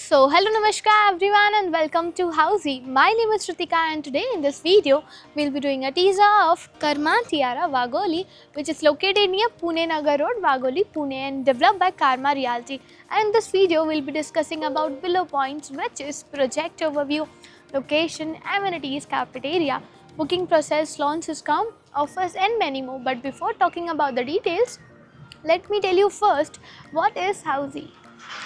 Hello Namaskar everyone and welcome to Housey. My name is Shrutika and today in this video we'll be doing a teaser of Karma Tiara Vagoli, which is located near Pune Nagar Road, Vagoli, Pune, and developed by Karma Realty. And in this video we'll be discussing about below points, which is project overview, location, amenities, cafeteria, booking process, launch discount, offers and many more. But before talking about the details, let me tell you first what is Housey.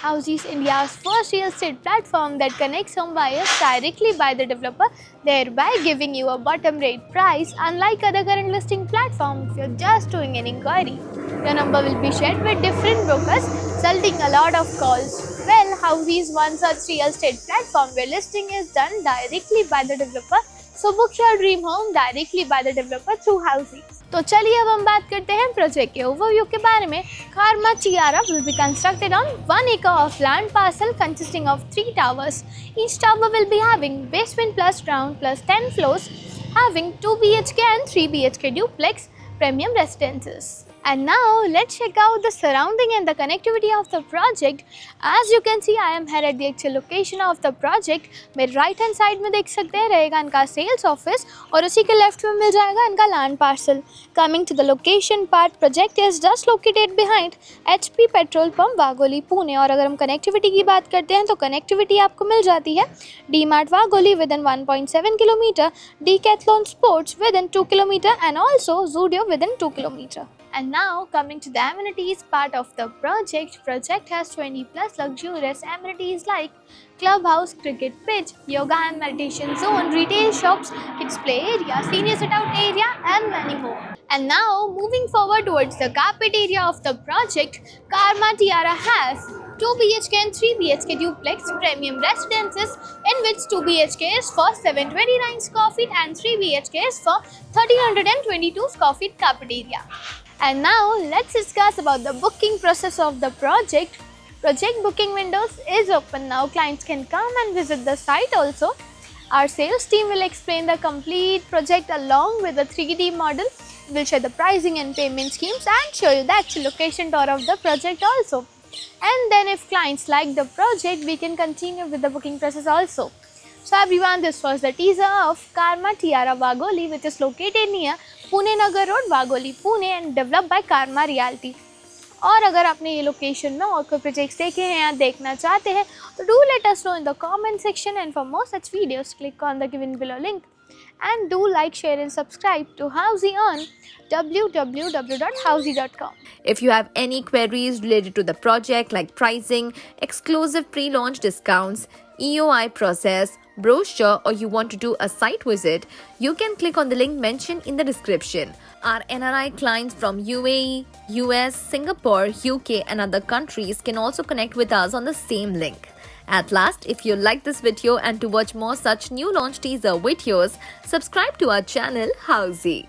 Housey is India's first real estate platform that connects home buyers directly by the developer, thereby giving you a bottom rate price. Unlike other current listing platforms, if you're just doing an inquiry, your number will be shared with different brokers, resulting a lot of calls. Well, Housey is one such real estate platform where listing is done directly by the developer. So book your dream home directly by the developer through Housey. तो चलिए अब हम बात करते हैं project के overview के बारे में। Karma Tiara will be constructed on 1 acre of land parcel consisting of 3 towers. Each tower will be having basement plus ground plus 10 floors, having 2 BHK and 3 BHK duplex premium residences. And now let's check out the surrounding and the connectivity of the project. As you can see, I am here at the actual location of the project. मेरे right hand side में देख सकते हैं रहेगा इनका sales office और उसी के left में मिल जाएगा इनका land parcel. Coming to the location part, project is just located behind HP petrol pump Vagoli, Pune. और अगर हम connectivity की बात करते हैं तो connectivity आपको मिल जाती है D-Mart Vagoli within 1.7 km, Decathlon Sports within 2 km and also Zudio within 2 km. And now coming to the amenities part of the project has 20 plus luxurious amenities like clubhouse, cricket pitch, yoga and meditation zone, retail shops, kids play area, senior sit out area and many more. And now moving forward towards the carpet area of the project, Karma Tiara has 2 BHK and 3 BHK duplex premium residences, in which 2 BHK is for 729 square feet and 3 BHK is for 1322 square feet carpet area. And now let's discuss about the booking process of the project. Project booking windows is open now. Clients can come and visit the site also. Our sales team will explain the complete project along with the 3D model. We'll share the pricing and payment schemes and show you the actual location tour of the project also. And then if clients like the project, we can continue with the booking process also. So everyone, this was the teaser of Karma Tiara Vagoli, which is located near Pune Nagar Road, Vagoli, Pune, and developed by Karma Realty. और अगर आपने ये location में और कोई projects देखे हैं या देखना चाहते हैं तो do let us know in the comment section, and for more such videos click on the given below link. And do like, share and subscribe to Housey on www.housey.com. If you have any queries related to the project like pricing, exclusive pre-launch discounts, EOI process, brochure, or you want to do a site visit, you can click on the link mentioned in the description. Our NRI clients from UAE, US, Singapore, UK and other countries can also connect with us on the same link. At last, if you like this video and to watch more such new launch teaser videos, subscribe to our channel Housey.